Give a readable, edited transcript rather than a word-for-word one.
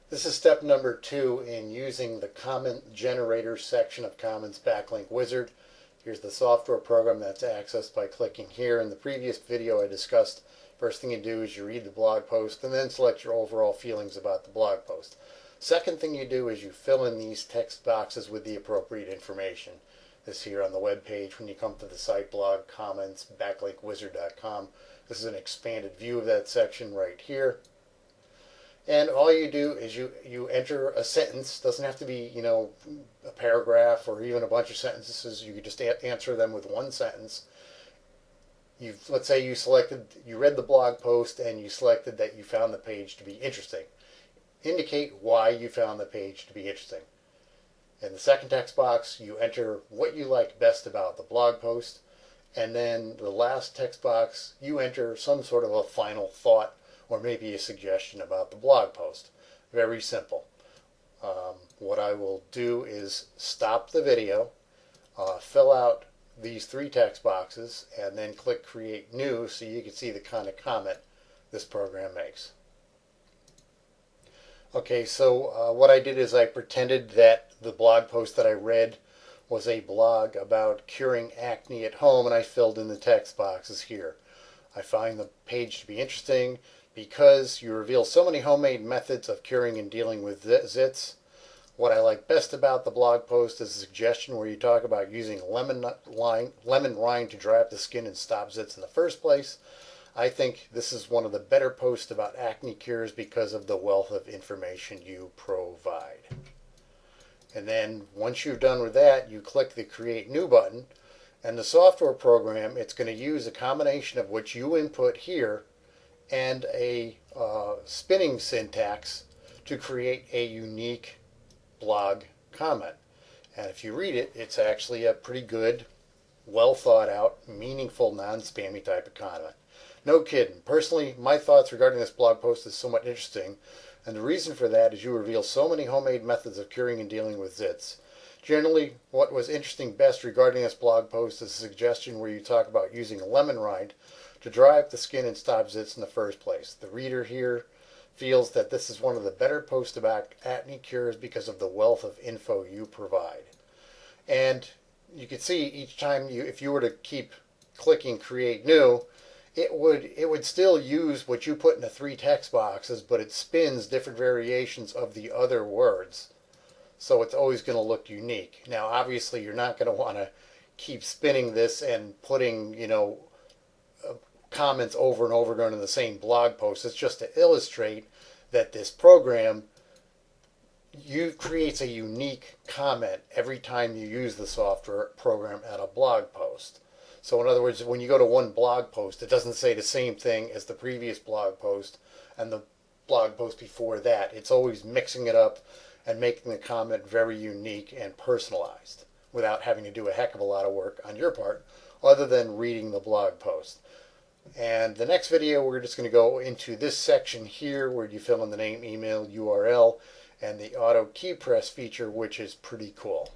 This is step number 2 in using the comment generator section of Commons Backlink Wizard. Here's the software program that's accessed by clicking here. In the previous video I discussed, first thing you do is you read the blog post and then select your overall feelings about the blog post. Second thing you do is you fill in these text boxes with the appropriate information. This here on the web page when you come to the site blog comments backlinkwizard.com. This is an expanded view of that section right here. And all you do is you enter a sentence. Doesn't have to be, a paragraph or even a bunch of sentences. You could just answer them with one sentence. Let's say you read the blog post and you selected that you found the page to be interesting. Indicate why you found the page to be interesting. In the second text box, you enter what you like best about the blog post. And then the last text box, you enter some sort of a final thought or maybe a suggestion about the blog post. Very simple. What I will do is stop the video, fill out these 3 text boxes, and then click Create New so you can see the kind of comment this program makes. Okay, so what I did is I pretended that the blog post that I read was a blog about curing acne at home, and I filled in the text boxes here. I find the page to be interesting because you reveal so many homemade methods of curing and dealing with zits. What I like best about the blog post is a suggestion where you talk about using lemon rind to dry up the skin and stop zits in the first place. I think this is one of the better posts about acne cures because of the wealth of information you provide. And then once you're done with that, you click the Create New button, and the software program, it's going to use a combination of what you input here and a spinning syntax to create a unique blog comment. And if you read it, it's actually a pretty good, well thought out, meaningful, non-spammy type of comment. No kidding. Personally, my thoughts regarding this blog post is somewhat interesting, and the reason for that is you reveal so many homemade methods of curing and dealing with zits. Generally, what was interesting best regarding this blog post is a suggestion where you talk about using lemon rind to dry up the skin and stop zits in the first place. The reader here feels that this is one of the better posts about acne cures because of the wealth of info you provide. And you can see each time if you were to keep clicking Create New, it would still use what you put in the 3 text boxes, but it spins different variations of the other words. So it's always going to look unique. Now, obviously, you're not going to want to keep spinning this and putting, comments over and over again in the same blog post. It's just to illustrate that this program creates a unique comment every time you use the software program at a blog post. So in other words, when you go to one blog post, it doesn't say the same thing as the previous blog post and the blog post before that. It's always mixing it up and making the comment very unique and personalized without having to do a heck of a lot of work on your part other than reading the blog post. And the next video, we're just going to go into this section here where you fill in the name, email, URL, and the auto key press feature, which is pretty cool.